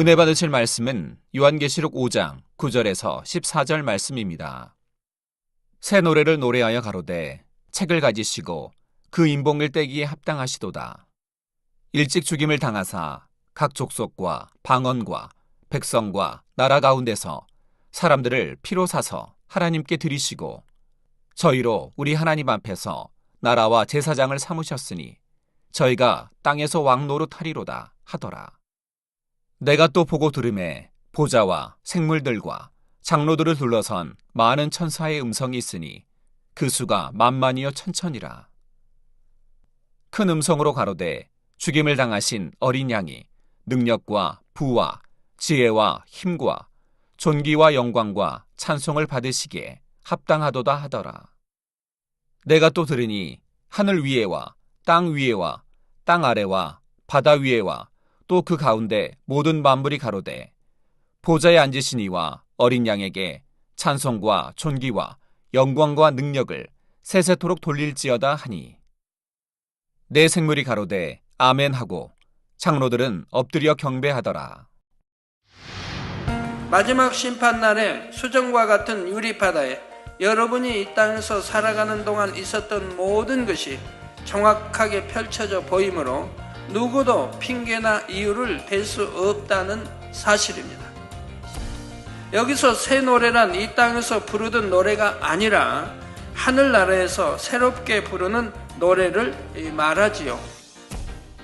은혜 받으실 말씀은 요한계시록 5장 9절에서 14절 말씀입니다. 새 노래를 노래하여 가로되 책을 가지시고 그 인봉을 떼기에 합당하시도다. 일찍 죽임을 당하사 각 족속과 방언과 백성과 나라 가운데서 사람들을 피로 사서 하나님께 드리시고 저희로 우리 하나님 앞에서 나라와 제사장을 삼으셨으니 저희가 땅에서 왕노릇하리로다 하더라. 내가 또 보고 들음에 보좌와 생물들과 장로들을 둘러선 많은 천사의 음성이 있으니 그 수가 만만이요 천천이라. 큰 음성으로 가로되 죽임을 당하신 어린 양이 능력과 부와 지혜와 힘과 존귀와 영광과 찬송을 받으시기에 합당하도다 하더라. 내가 또 들으니 하늘 위에와 땅 위에와 땅 아래와 바다 위에와 또 그 가운데 모든 만물이 가로되 보좌에 앉으신 이와 어린 양에게 찬송과 존귀와 영광과 능력을 세세토록 돌릴지어다 하니 내 생물이 가로되 아멘 하고 장로들은 엎드려 경배하더라. 마지막 심판날에 수정과 같은 유리바다에 여러분이 이 땅에서 살아가는 동안 있었던 모든 것이 정확하게 펼쳐져 보이므로 누구도 핑계나 이유를 댈 수 없다는 사실입니다. 여기서 새 노래란 이 땅에서 부르던 노래가 아니라 하늘나라에서 새롭게 부르는 노래를 말하지요.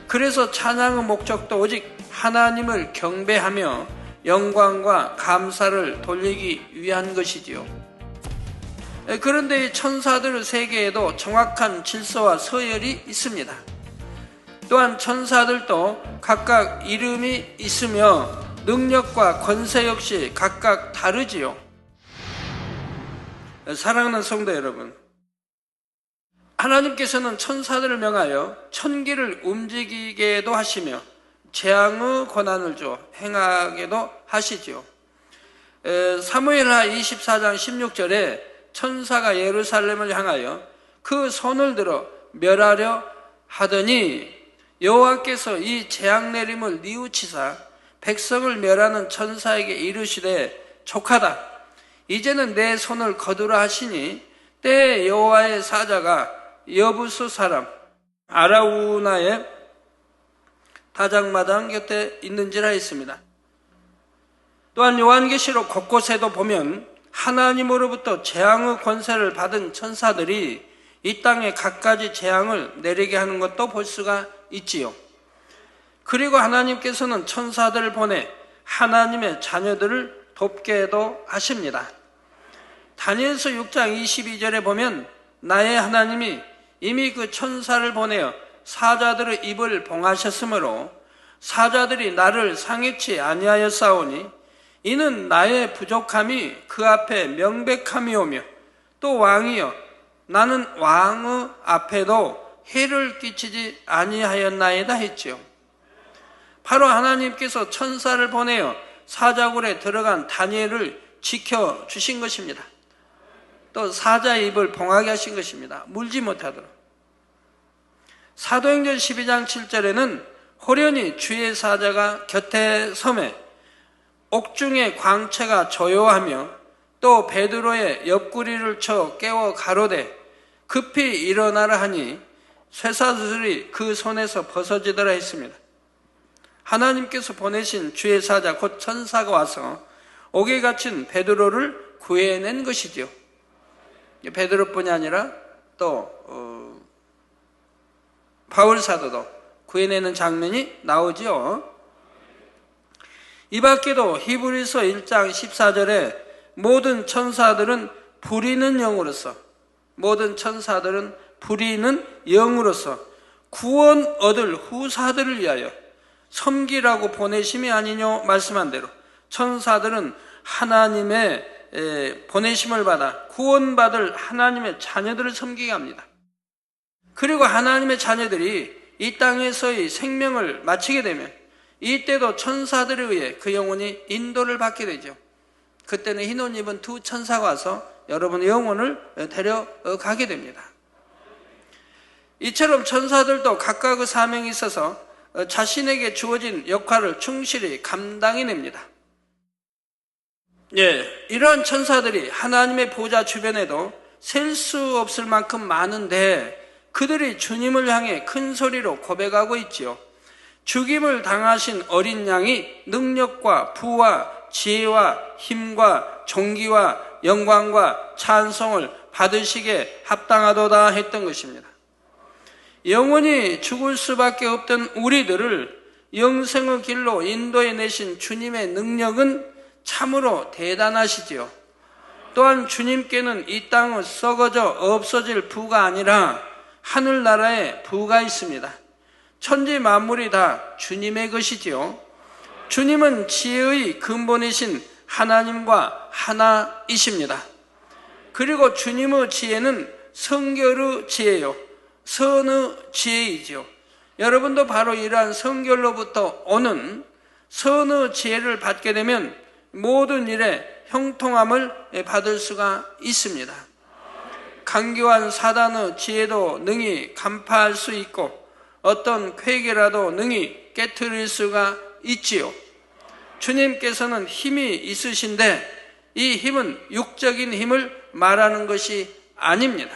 그래서 찬양의 목적도 오직 하나님을 경배하며 영광과 감사를 돌리기 위한 것이지요. 그런데 천사들 세계에도 정확한 질서와 서열이 있습니다. 또한 천사들도 각각 이름이 있으며 능력과 권세 역시 각각 다르지요. 사랑하는 성도 여러분, 하나님께서는 천사들을 명하여 천기를 움직이게도 하시며 재앙의 권한을 줘 행하게도 하시지요. 사무엘하 24장 16절에 천사가 예루살렘을 향하여 그 손을 들어 멸하려 하더니 여호와께서 이 재앙 내림을 뉘우치사 백성을 멸하는 천사에게 이르시되 족하다. 이제는 내 손을 거두라 하시니 때에 여호와의 사자가 여부수 사람 아라우나의 다장마당 곁에 있는지라 했습니다. 또한 요한계시록 곳곳에도 보면 하나님으로부터 재앙의 권세를 받은 천사들이 이 땅에 갖가지 재앙을 내리게 하는 것도 볼 수가 있지요. 그리고 하나님께서는 천사들을 보내 하나님의 자녀들을 돕게도 하십니다. 다니엘서 6장 22절에 보면 나의 하나님이 이미 그 천사를 보내어 사자들의 입을 봉하셨으므로 사자들이 나를 상해치 아니하였사오니 이는 나의 부족함이 그 앞에 명백함이오며 또 왕이여 나는 왕의 앞에도 해를 끼치지 아니하였나이다 했지요. 바로 하나님께서 천사를 보내어 사자굴에 들어간 다니엘을 지켜주신 것입니다. 또 사자의 입을 봉하게 하신 것입니다. 물지 못하도록. 사도행전 12장 7절에는 호련히 주의 사자가 곁에 서매 옥중의 광채가 조요하며 또 베드로의 옆구리를 쳐 깨워 가로되 급히 일어나라 하니 쇠사슬이 그 손에서 벗어지더라 했습니다. 하나님께서 보내신 주의 사자 곧 천사가 와서 옥에 갇힌 베드로를 구해낸 것이죠. 베드로뿐이 아니라 또 바울 사도도 구해내는 장면이 나오죠. 이 밖에도 히브리서 1장 14절에 모든 천사들은 부리는 영으로서 구원 얻을 후사들을 위하여 섬기라고 보내심이 아니뇨 말씀한 대로 천사들은 하나님의 보내심을 받아 구원받을 하나님의 자녀들을 섬기게 합니다. 그리고 하나님의 자녀들이 이 땅에서의 생명을 마치게 되면 이때도 천사들에 의해 그 영혼이 인도를 받게 되죠. 그때는 흰 옷 입은 두 천사가 와서 여러분의 영혼을 데려가게 됩니다. 이처럼 천사들도 각각의 사명이 있어서 자신에게 주어진 역할을 충실히 감당해냅니다. 이러한 천사들이 하나님의 보좌 주변에도 셀 수 없을 만큼 많은데 그들이 주님을 향해 큰 소리로 고백하고 있지요. 죽임을 당하신 어린 양이 능력과 부와 지혜와 힘과 존귀와 영광과 찬송을 받으시기에 합당하도다 했던 것입니다. 영원히 죽을 수밖에 없던 우리들을 영생의 길로 인도해 내신 주님의 능력은 참으로 대단하시지요. 또한 주님께는 이 땅은 썩어져 없어질 부가 아니라 하늘나라에 부가 있습니다. 천지 만물이 다 주님의 것이지요. 주님은 지혜의 근본이신 하나님과 하나이십니다. 그리고 주님의 지혜는 성결의 지혜요, 선의 지혜이지요. 여러분도 바로 이러한 성결로부터 오는 선의 지혜를 받게 되면 모든 일에 형통함을 받을 수가 있습니다. 강교한 사단의 지혜도 능히 간파할 수 있고 어떤 쾌계라도 능히 깨트릴 수가 있지요. 주님께서는 힘이 있으신데 이 힘은 육적인 힘을 말하는 것이 아닙니다.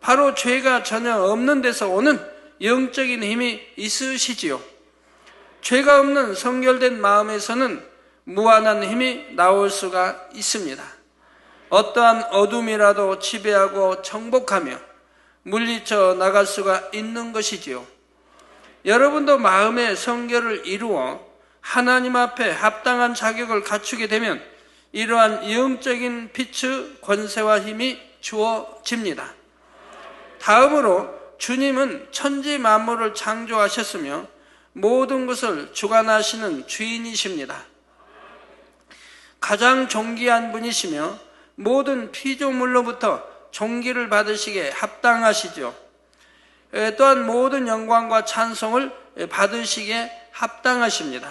바로 죄가 전혀 없는 데서 오는 영적인 힘이 있으시지요. 죄가 없는 성결된 마음에서는 무한한 힘이 나올 수가 있습니다. 어떠한 어둠이라도 지배하고 정복하며 물리쳐 나갈 수가 있는 것이지요. 여러분도 마음의 성결을 이루어 하나님 앞에 합당한 자격을 갖추게 되면 이러한 영적인 빛의 권세와 힘이 주어집니다. 다음으로 주님은 천지 만물을 창조하셨으며 모든 것을 주관하시는 주인이십니다. 가장 존귀한 분이시며 모든 피조물로부터 존귀를 받으시기에 합당하시죠. 또한 모든 영광과 찬송을 받으시기에 합당하십니다.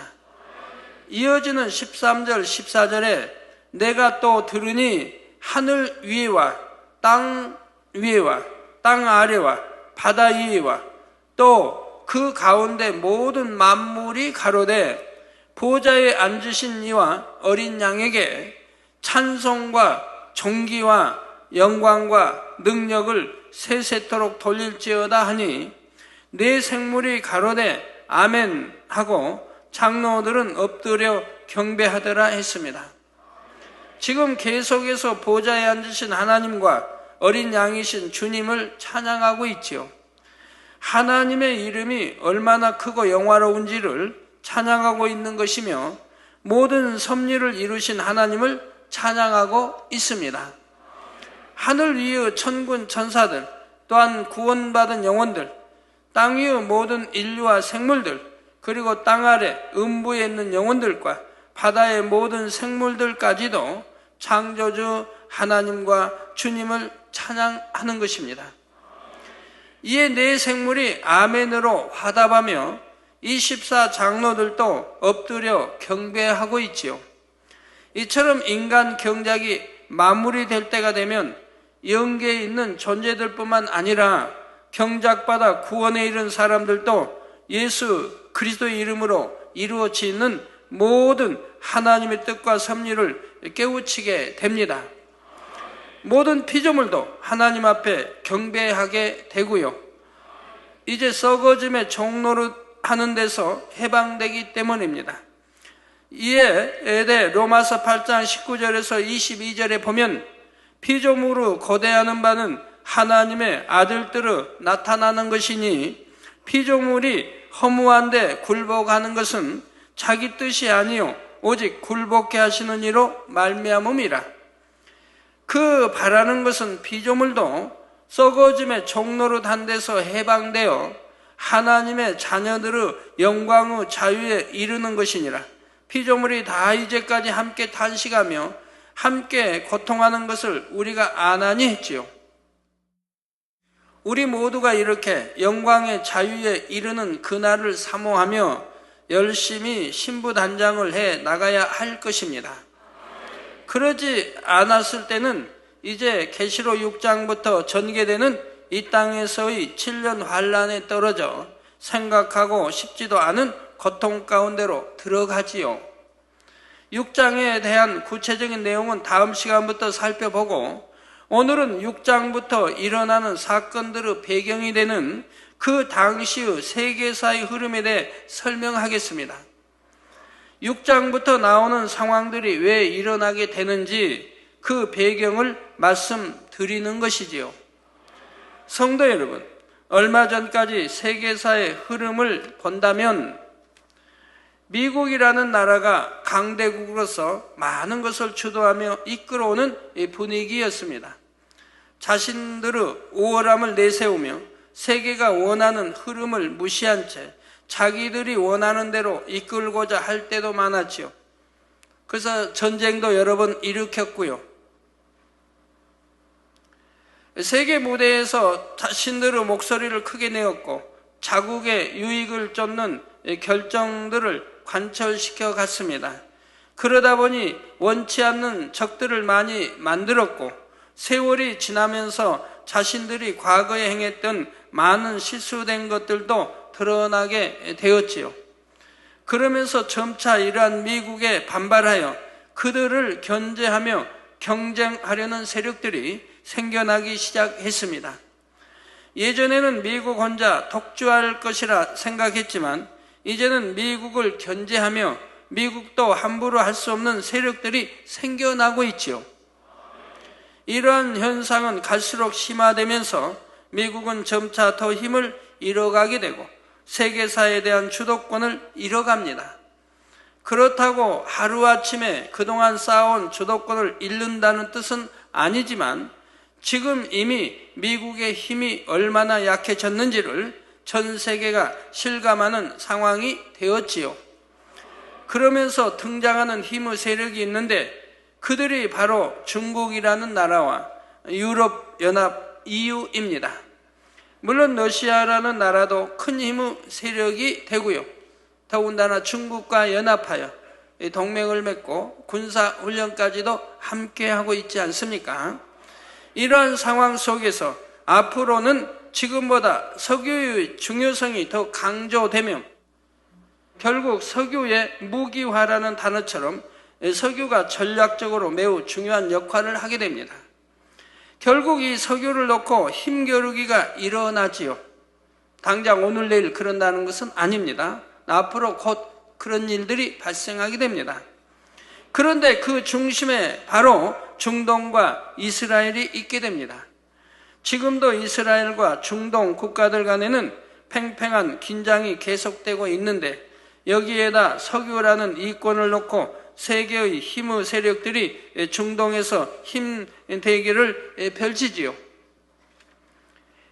이어지는 13절, 14절에 내가 또 들으니 하늘 위에와 땅 위에와 땅 아래와 바다 위에와 또 그 가운데 모든 만물이 가로되 보좌에 앉으신 이와 어린 양에게 찬송과 존귀와 영광과 능력을 세세토록 돌릴지어다 하니 네 생물이 가로되 아멘 하고 장로들은 엎드려 경배하더라 했습니다. 지금 계속해서 보좌에 앉으신 하나님과 어린 양이신 주님을 찬양하고 있지요. 하나님의 이름이 얼마나 크고 영화로운지를 찬양하고 있는 것이며 모든 섭리를 이루신 하나님을 찬양하고 있습니다. 하늘 위의 천군 천사들, 또한 구원받은 영혼들, 땅 위의 모든 인류와 생물들, 그리고 땅 아래 음부에 있는 영혼들과 바다의 모든 생물들까지도 창조주 하나님과 주님을 찬양하는 것입니다. 이에 네 생물이 아멘으로 화답하며 24 장로들도 엎드려 경배하고 있지요. 이처럼 인간 경작이 마무리될 때가 되면 영계에 있는 존재들뿐만 아니라 경작받아 구원에 이른 사람들도 예수 그리스도의 이름으로 이루어지는 모든 하나님의 뜻과 섭리를 깨우치게 됩니다. 모든 피조물도 하나님 앞에 경배하게 되고요. 이제 썩어짐의 종로를 하는 데서 해방되기 때문입니다. 이에 로마서 8장 19절에서 22절에 보면 피조물을 고대하는 바는 하나님의 아들들을 나타나는 것이니 피조물이 허무한데 굴복하는 것은 자기 뜻이 아니요 오직 굴복케 하시는 이로 말미암음이라. 그 바라는 것은 피조물도 썩어짐의 종로로 단 데서 해방되어 하나님의 자녀들의 영광의 자유에 이르는 것이니라. 피조물이 다 이제까지 함께 탄식하며 함께 고통하는 것을 우리가 아나니 했지요. 우리 모두가 이렇게 영광의 자유에 이르는 그날을 사모하며 열심히 신부단장을 해 나가야 할 것입니다. 그러지 않았을 때는 이제 계시록 6장부터 전개되는 이 땅에서의 7년 환란에 떨어져 생각하고 싶지도 않은 고통 가운데로 들어가지요. 6장에 대한 구체적인 내용은 다음 시간부터 살펴보고, 오늘은 6장부터 일어나는 사건들의 배경이 되는 그 당시의 세계사의 흐름에 대해 설명하겠습니다. 6장부터 나오는 상황들이 왜 일어나게 되는지 그 배경을 말씀드리는 것이지요. 성도 여러분, 얼마 전까지 세계사의 흐름을 본다면 미국이라는 나라가 강대국으로서 많은 것을 주도하며 이끌어오는 분위기였습니다. 자신들의 우월함을 내세우며 세계가 원하는 흐름을 무시한 채 자기들이 원하는 대로 이끌고자 할 때도 많았지요. 그래서 전쟁도 여러 번 일으켰고요. 세계 무대에서 자신들의 목소리를 크게 내었고 자국의 유익을 쫓는 결정들을 관철시켜 갔습니다. 그러다 보니 원치 않는 적들을 많이 만들었고 세월이 지나면서 자신들이 과거에 행했던 많은 실수된 것들도 드러나게 되었지요. 그러면서 점차 이러한 미국에 반발하여 그들을 견제하며 경쟁하려는 세력들이 생겨나기 시작했습니다. 예전에는 미국 혼자 독주할 것이라 생각했지만 이제는 미국을 견제하며 미국도 함부로 할 수 없는 세력들이 생겨나고 있지요. 이러한 현상은 갈수록 심화되면서 미국은 점차 더 힘을 잃어가게 되고 세계사에 대한 주도권을 잃어갑니다. 그렇다고 하루아침에 그동안 쌓아온 주도권을 잃는다는 뜻은 아니지만 지금 이미 미국의 힘이 얼마나 약해졌는지를 전 세계가 실감하는 상황이 되었지요. 그러면서 등장하는 힘의 세력이 있는데 그들이 바로 중국이라는 나라와 유럽연합 EU입니다. 물론 러시아라는 나라도 큰 힘의 세력이 되고요. 더군다나 중국과 연합하여 동맹을 맺고 군사훈련까지도 함께하고 있지 않습니까? 이러한 상황 속에서 앞으로는 지금보다 석유의 중요성이 더 강조되며 결국 석유의 무기화라는 단어처럼 석유가 전략적으로 매우 중요한 역할을 하게 됩니다. 결국 이 석유를 놓고 힘겨루기가 일어나지요. 당장 오늘 내일 그런다는 것은 아닙니다. 앞으로 곧 그런 일들이 발생하게 됩니다. 그런데 그 중심에 바로 중동과 이스라엘이 있게 됩니다. 지금도 이스라엘과 중동 국가들 간에는 팽팽한 긴장이 계속되고 있는데 여기에다 석유라는 이권을 놓고 세계의 힘의 세력들이 중동에서 힘 대결을 펼치지요.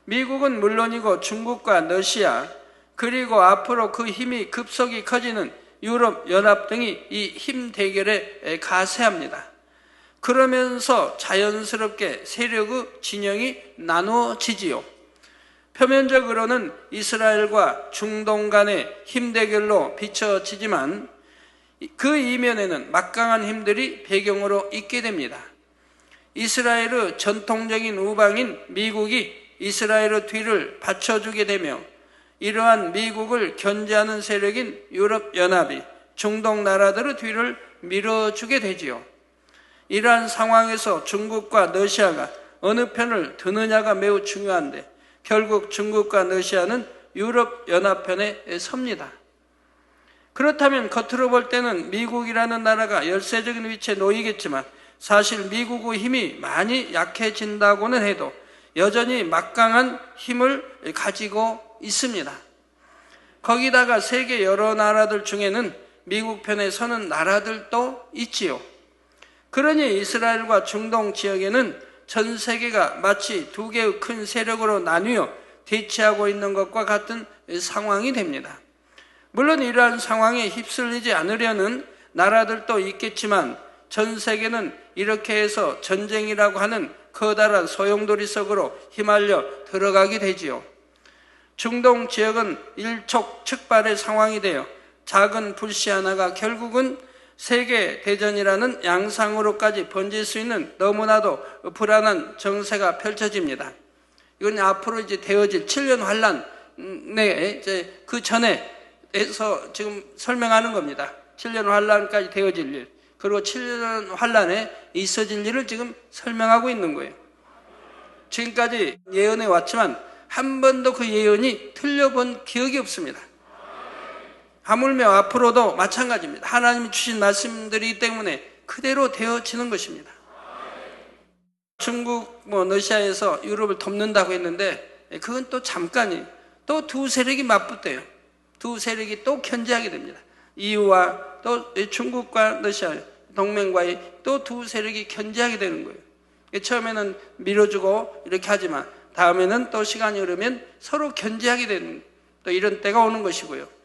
미국은 물론이고 중국과 러시아 그리고 앞으로 그 힘이 급속히 커지는 유럽연합 등이 이 힘 대결에 가세합니다. 그러면서 자연스럽게 세력의 진영이 나누어지지요. 표면적으로는 이스라엘과 중동 간의 힘 대결로 비춰지지만 그 이면에는 막강한 힘들이 배경으로 있게 됩니다. 이스라엘의 전통적인 우방인 미국이 이스라엘의 뒤를 받쳐주게 되며 이러한 미국을 견제하는 세력인 유럽연합이 중동 나라들의 뒤를 밀어주게 되지요. 이러한 상황에서 중국과 러시아가 어느 편을 드느냐가 매우 중요한데 결국 중국과 러시아는 유럽연합편에 섭니다. 그렇다면 겉으로 볼 때는 미국이라는 나라가 열세적인 위치에 놓이겠지만 사실 미국의 힘이 많이 약해진다고는 해도 여전히 막강한 힘을 가지고 있습니다. 거기다가 세계 여러 나라들 중에는 미국 편에 서는 나라들도 있지요. 그러니 이스라엘과 중동 지역에는 전 세계가 마치 두 개의 큰 세력으로 나뉘어 대치하고 있는 것과 같은 상황이 됩니다. 물론 이러한 상황에 휩쓸리지 않으려는 나라들도 있겠지만 전 세계는 이렇게 해서 전쟁이라고 하는 커다란 소용돌이 속으로 휘말려 들어가게 되지요. 중동 지역은 일촉즉발의 상황이 되어 작은 불씨 하나가 결국은 세계 대전이라는 양상으로까지 번질 수 있는 너무나도 불안한 정세가 펼쳐집니다. 이건 앞으로 이제 되어질 7년 환란 이제 그 전에에서 지금 설명하는 겁니다. 7년 환란까지 되어질 일, 그리고 7년 환란에 있어질 일을 지금 설명하고 있는 거예요. 지금까지 예언해 왔지만 한 번도 그 예언이 틀려본 기억이 없습니다. 하물며 앞으로도 마찬가지입니다. 하나님이 주신 말씀들이기 때문에 그대로 되어지는 것입니다. 중국, 러시아에서 유럽을 덮는다고 했는데 그건 또 잠깐이에요. 또 두 세력이 맞붙어요. 두 세력이 또 견제하게 됩니다. EU와 또 중국과 러시아 동맹과의 또 두 세력이 견제하게 되는 거예요. 처음에는 밀어주고 이렇게 하지만 다음에는 또 시간이 흐르면 서로 견제하게 되는 또 이런 때가 오는 것이고요.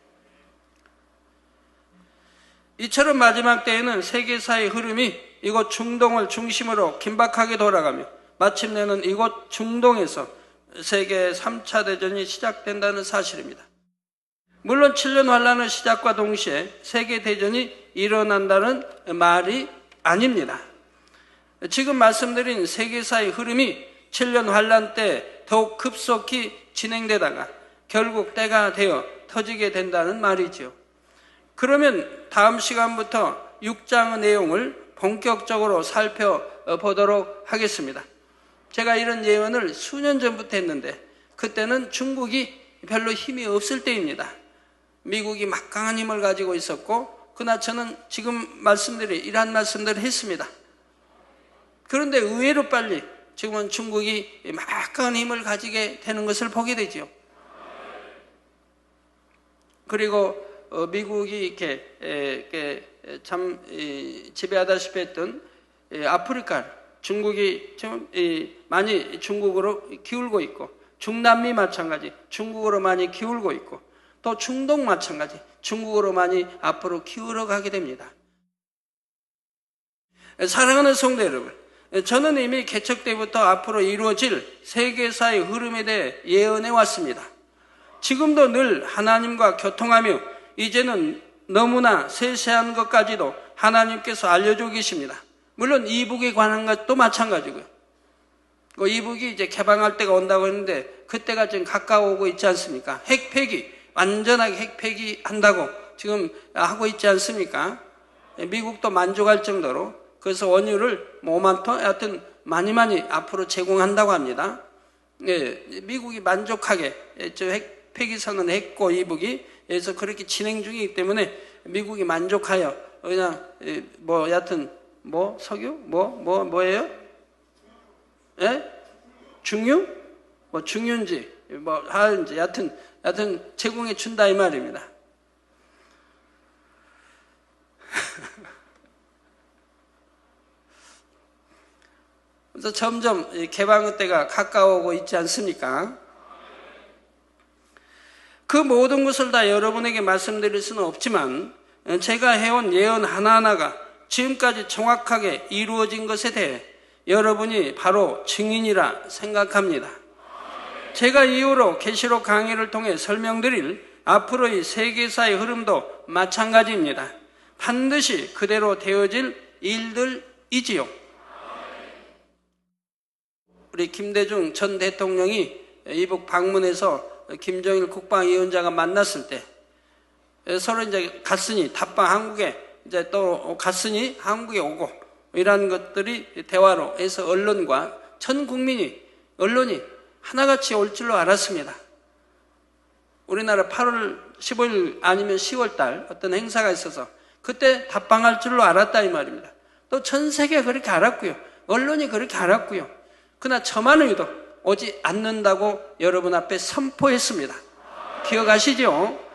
이처럼 마지막 때에는 세계사의 흐름이 이곳 중동을 중심으로 긴박하게 돌아가며 마침내는 이곳 중동에서 세계 3차 대전이 시작된다는 사실입니다. 물론 7년 환란의 시작과 동시에 세계 대전이 일어난다는 말이 아닙니다. 지금 말씀드린 세계사의 흐름이 7년 환란 때 더욱 급속히 진행되다가 결국 때가 되어 터지게 된다는 말이죠. 그러면 다음 시간부터 6장의 내용을 본격적으로 살펴보도록 하겠습니다. 제가 이런 예언을 수년 전부터 했는데 그때는 중국이 별로 힘이 없을 때입니다. 미국이 막강한 힘을 가지고 있었고 그러나 저는 지금 말씀드린 이러한 말씀들을 했습니다. 그런데 의외로 빨리 지금은 중국이 막강한 힘을 가지게 되는 것을 보게 되죠. 그리고 미국이 이렇게 참 지배하다시피 했던 아프리카, 중국이 지금 많이 중국으로 기울고 있고 중남미 마찬가지 중국으로 많이 기울고 있고 또 중동 마찬가지 중국으로 많이 앞으로 기울어 가게 됩니다. 사랑하는 성도 여러분, 저는 이미 개척 때부터 앞으로 이루어질 세계사의 흐름에 대해 예언해 왔습니다. 지금도 늘 하나님과 교통하며 이제는 너무나 세세한 것까지도 하나님께서 알려주고 계십니다. 물론 이북에 관한 것도 마찬가지고요. 그 이북이 이제 개방할 때가 온다고 했는데 그때가 지금 가까워오고 있지 않습니까? 핵폐기, 완전하게 핵폐기 한다고 지금 하고 있지 않습니까? 미국도 만족할 정도로 그래서 원유를 5만 톤, 하여튼 많이 앞으로 제공한다고 합니다. 미국이 만족하게 저 핵폐기 선언을 했고 이북이 그래서 그렇게 진행 중이기 때문에 미국이 만족하여 그냥 여하튼 석유 뭐예요? 예? 중유? 중유인지 하는지 여하튼 제공해 준다 이 말입니다. 그래서 점점 개방의 때가 가까워오고 있지 않습니까? 그 모든 것을 다 여러분에게 말씀드릴 수는 없지만 제가 해온 예언 하나하나가 지금까지 정확하게 이루어진 것에 대해 여러분이 바로 증인이라 생각합니다. 제가 이후로 계시록 강의를 통해 설명드릴 앞으로의 세계사의 흐름도 마찬가지입니다. 반드시 그대로 되어질 일들이지요. 우리 김대중 전 대통령이 이북 방문해서 김정일 국방위원장과 만났을 때 서로 이제 갔으니 한국에 이제 또 갔으니 한국에 오고 이런 것들이 대화로 해서 언론과 전 국민이 언론이 하나같이 올 줄로 알았습니다. 우리나라 8월 15일 아니면 10월 달 어떤 행사가 있어서 그때 답방할 줄로 알았다 이 말입니다. 또 전 세계가 그렇게 알았고요. 언론이 그렇게 알았고요. 그러나 저만 의도 오지 않는다고 여러분 앞에 선포했습니다. 기억하시죠?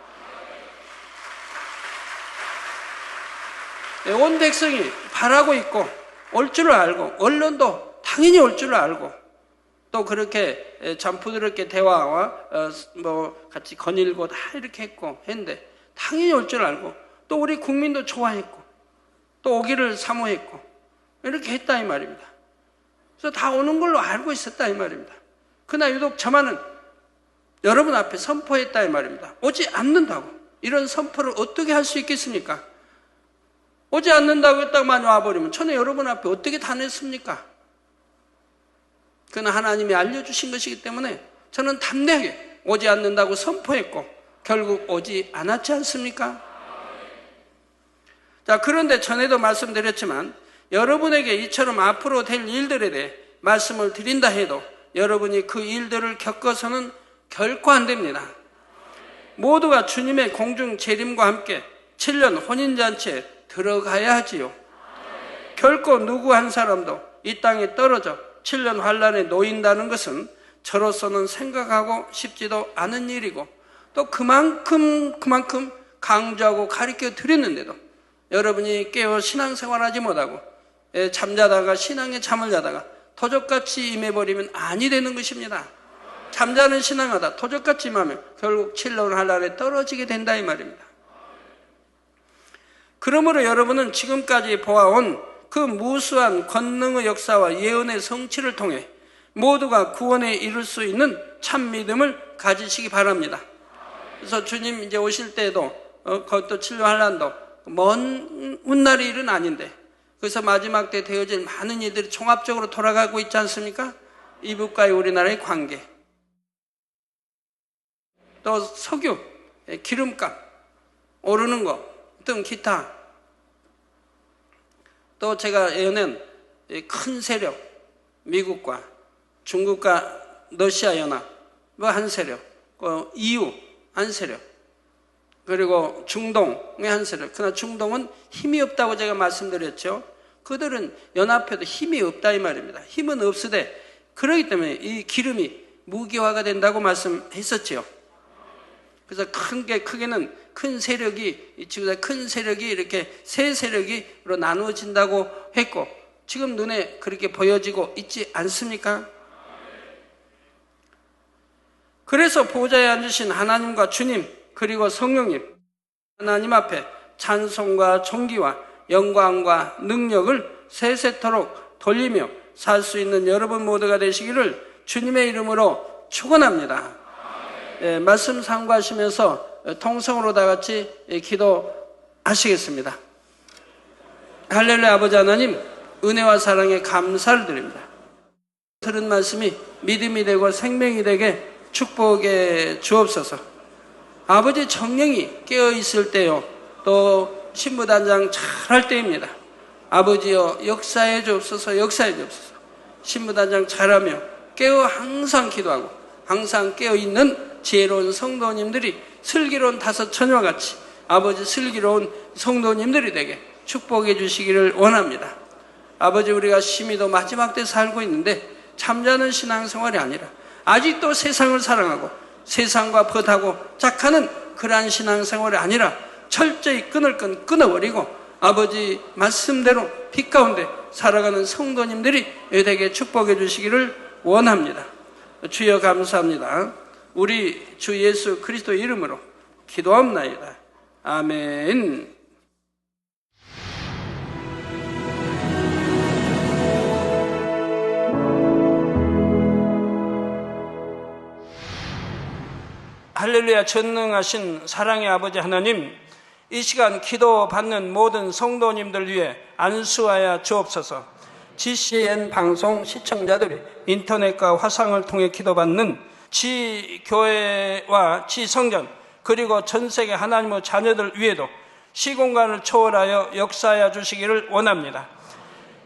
온 백성이 바라고 있고 올 줄을 알고 언론도 당연히 올 줄을 알고 또 그렇게 잠부드럽게 대화와 같이 거닐고 다 이렇게 했는데 당연히 올 줄 알고 또 우리 국민도 좋아했고 또 오기를 사모했고 이렇게 했다 이 말입니다. 그래서 다 오는 걸로 알고 있었다 이 말입니다. 그러나 유독 저만은 여러분 앞에 선포했다 이 말입니다. 오지 않는다고. 이런 선포를 어떻게 할 수 있겠습니까? 오지 않는다고 했다만 와버리면 저는 여러분 앞에 어떻게 다냈습니까? 그건 하나님이 알려주신 것이기 때문에 저는 담대하게 오지 않는다고 선포했고 결국 오지 않았지 않습니까? 자, 그런데 전에도 말씀드렸지만 여러분에게 이처럼 앞으로 될 일들에 대해 말씀을 드린다 해도 여러분이 그 일들을 겪어서는 결코 안 됩니다. 모두가 주님의 공중 재림과 함께 7년 혼인잔치에 들어가야 하지요. 결코 누구 한 사람도 이 땅에 떨어져 7년 환란에 놓인다는 것은 저로서는 생각하고 싶지도 않은 일이고 또 그만큼 강조하고 가르쳐 드렸는데도 여러분이 깨어 신앙생활하지 못하고 잠자다가 신앙에 잠을 자다가 도적같이 임해버리면 아니 되는 것입니다. 잠자는 신앙하다 도적같이 임하면 결국 7년 환란에 떨어지게 된다 이 말입니다. 그러므로 여러분은 지금까지 보아온 그 무수한 권능의 역사와 예언의 성취를 통해 모두가 구원에 이를 수 있는 참 믿음을 가지시기 바랍니다. 그래서 주님 이제 오실 때에도 그것도 7년 환란도 먼 훗날의 일은 아닌데 그래서 마지막 때 되어질 많은 일들이 종합적으로 돌아가고 있지 않습니까? 이북과의 우리나라의 관계, 또 석유, 기름값 오르는 것 등 기타, 또 제가 예언한 큰 세력, 미국과 중국과 러시아 연합 한 세력, EU 한 세력, 그리고 중동의 한 세력. 그러나 중동은 힘이 없다고 제가 말씀드렸죠. 그들은 연합해도 힘이 없다 이 말입니다. 힘은 없으되 그렇기 때문에 이 기름이 무기화가 된다고 말씀했었죠. 그래서 크게는 큰 세력이, 지구의 큰 세력이 이렇게 세 세력으로 나누어진다고 했고 지금 눈에 그렇게 보여지고 있지 않습니까? 그래서 보좌에 앉으신 하나님과 주님 그리고 성령님, 하나님 앞에 찬송과 존귀와 영광과 능력을 세세토록 돌리며 살 수 있는 여러분 모두가 되시기를 주님의 이름으로 축원합니다. 말씀 상고하시면서 통성으로 다 같이 기도하시겠습니다. 할렐루야. 아버지 하나님, 은혜와 사랑에 감사를 드립니다. 들은 말씀이 믿음이 되고 생명이 되게 축복해 주옵소서. 아버지 정령이 깨어있을 때요, 또 신부단장 잘할 때입니다. 아버지여 역사해 주옵소서. 역사해 주옵소서. 신부단장 잘하며 깨어 항상 기도하고 항상 깨어있는 지혜로운 성도님들이 슬기로운 다섯 처녀와 같이 아버지 슬기로운 성도님들이 되게 축복해 주시기를 원합니다. 아버지, 우리가 심히도 마지막 때 살고 있는데 잠자는 신앙생활이 아니라 아직도 세상을 사랑하고 세상과 벗하고 착하는 그러한 신앙생활이 아니라 철저히 끈을 끊어버리고 아버지 말씀대로 빛 가운데 살아가는 성도님들이 되게 축복해 주시기를 원합니다. 주여 감사합니다. 우리 주 예수 그리스도 이름으로 기도합나이다. 아멘. 할렐루야. 전능하신 사랑의 아버지 하나님, 이 시간 기도받는 모든 성도님들 위해 안수하여 주옵소서. GCN 방송 시청자들이 인터넷과 화상을 통해 기도받는 지교회와 지성전 그리고 전세계 하나님의 자녀들 위에도 시공간을 초월하여 역사하여 주시기를 원합니다.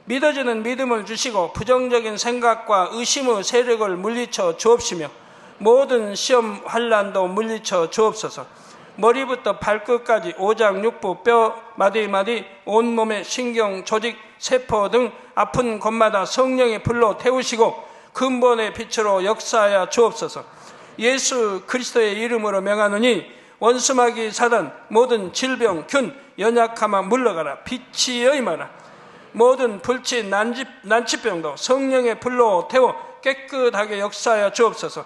믿어지는 믿음을 주시고 부정적인 생각과 의심의 세력을 물리쳐 주옵시며 모든 시험 환난도 물리쳐 주옵소서. 머리부터 발끝까지 오장육부 뼈 마디마디 온몸의 신경 조직 세포 등 아픈 곳마다 성령의 불로 태우시고 근본의 빛으로 역사하여 주옵소서. 예수 그리스도의 이름으로 명하노니 원수마귀 사단 모든 질병 균 연약함아 물러가라. 빛이여 임하라. 모든 불치 난치병도 성령의 불로 태워 깨끗하게 역사하여 주옵소서.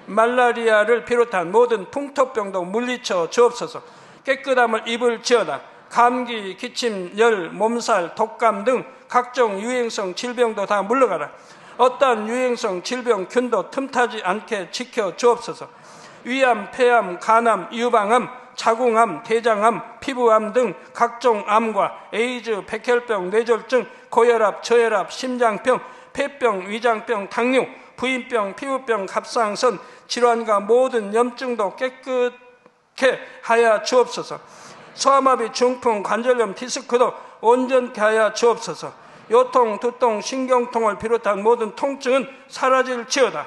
말라리아를 비롯한 모든 풍토병도 물리쳐 주옵소서. 깨끗함을 입을지어다. 감기, 기침, 열, 몸살, 독감 등 각종 유행성 질병도 다 물러가라. 어떠한 유행성 질병 균도 틈타지 않게 지켜 주옵소서. 위암, 폐암, 간암, 유방암, 자궁암, 대장암, 피부암 등 각종 암과 에이즈, 백혈병, 뇌졸중, 고혈압, 저혈압, 심장병, 폐병, 위장병, 당뇨, 부인병, 피부병, 갑상선 질환과 모든 염증도 깨끗게 하여 주옵소서. 소아마비, 중풍, 관절염, 디스크도 온전케 하여 주옵소서. 요통, 두통, 신경통을 비롯한 모든 통증은 사라질지어다.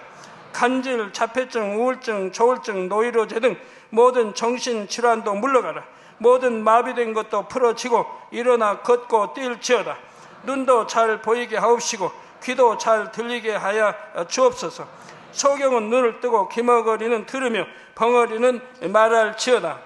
간질, 자폐증, 우울증, 조울증, 노이로제 등 모든 정신질환도 물러가라. 모든 마비된 것도 풀어지고 일어나 걷고 뛸지어다. 눈도 잘 보이게 하옵시고 귀도 잘 들리게 하여 주옵소서. 소경은 눈을 뜨고 기머거리는 들으며 벙어리는 말할지어다.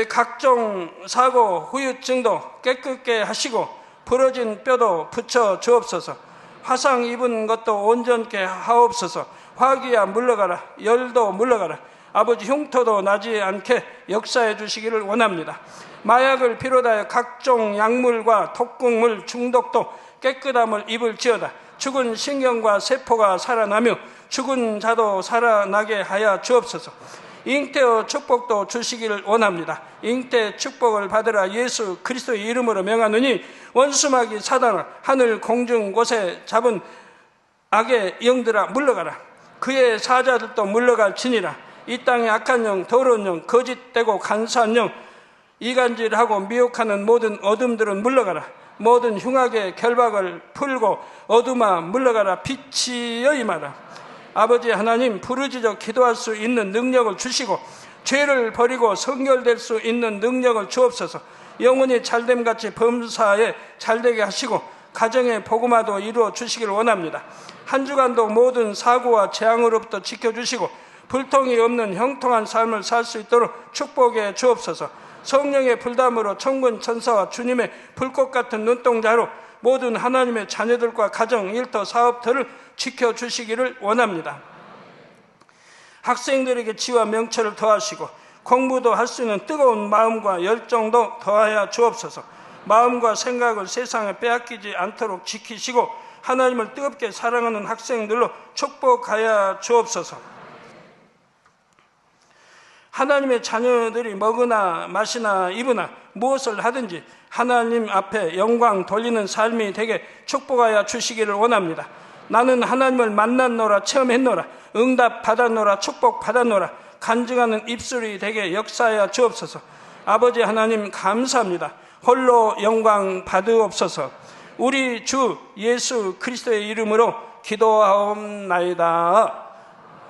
각종 사고, 후유증도 깨끗게 하시고 부러진 뼈도 붙여 주옵소서. 화상 입은 것도 온전케 하옵소서. 화기야 물러가라. 열도 물러가라. 아버지 흉터도 나지 않게 역사해 주시기를 원합니다. 마약을 비롯하여 각종 약물과 독극물 중독도 깨끗함을 입을지어다. 죽은 신경과 세포가 살아나며 죽은 자도 살아나게 하여 주옵소서. 잉태의 축복도 주시기를 원합니다. 잉태 축복을 받으라. 예수 그리스도의 이름으로 명하노니 원수마귀 사단아, 하늘 공중 곳에 잡은 악의 영들아 물러가라. 그의 사자들도 물러갈지니라. 이 땅의 악한 영, 더러운 영, 거짓되고 간사한 영, 이간질하고 미혹하는 모든 어둠들은 물러가라. 모든 흉악의 결박을 풀고 어둠아 물러가라. 빛이여 임하라. 아버지 하나님, 부르짖어 기도할 수 있는 능력을 주시고 죄를 버리고 성결될 수 있는 능력을 주옵소서. 영혼이 잘됨같이 범사에 잘되게 하시고 가정의 복음화도 이루어 주시길 원합니다. 한 주간도 모든 사고와 재앙으로부터 지켜주시고 불통이 없는 형통한 삶을 살 수 있도록 축복해 주옵소서. 성령의 불담으로 천군 천사와 주님의 불꽃 같은 눈동자로 모든 하나님의 자녀들과 가정, 일터, 사업들을 지켜주시기를 원합니다. 학생들에게 지와 명철을 더하시고 공부도 할 수 있는 뜨거운 마음과 열정도 더하여 주옵소서. 마음과 생각을 세상에 빼앗기지 않도록 지키시고 하나님을 뜨겁게 사랑하는 학생들로 축복하여 주옵소서. 하나님의 자녀들이 먹으나 마시나 입으나 무엇을 하든지 하나님 앞에 영광 돌리는 삶이 되게 축복하여 주시기를 원합니다. 나는 하나님을 만났노라, 체험했노라, 응답 받았노라, 축복 받았노라, 간증하는 입술이 되게 역사하여 주옵소서. 아버지 하나님 감사합니다. 홀로 영광 받으옵소서. 우리 주 예수 그리스도의 이름으로 기도하옵나이다.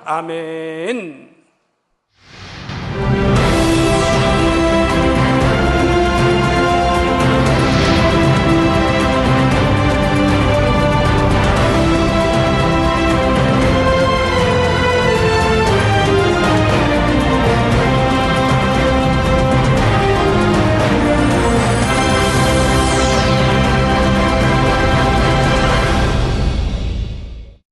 아멘.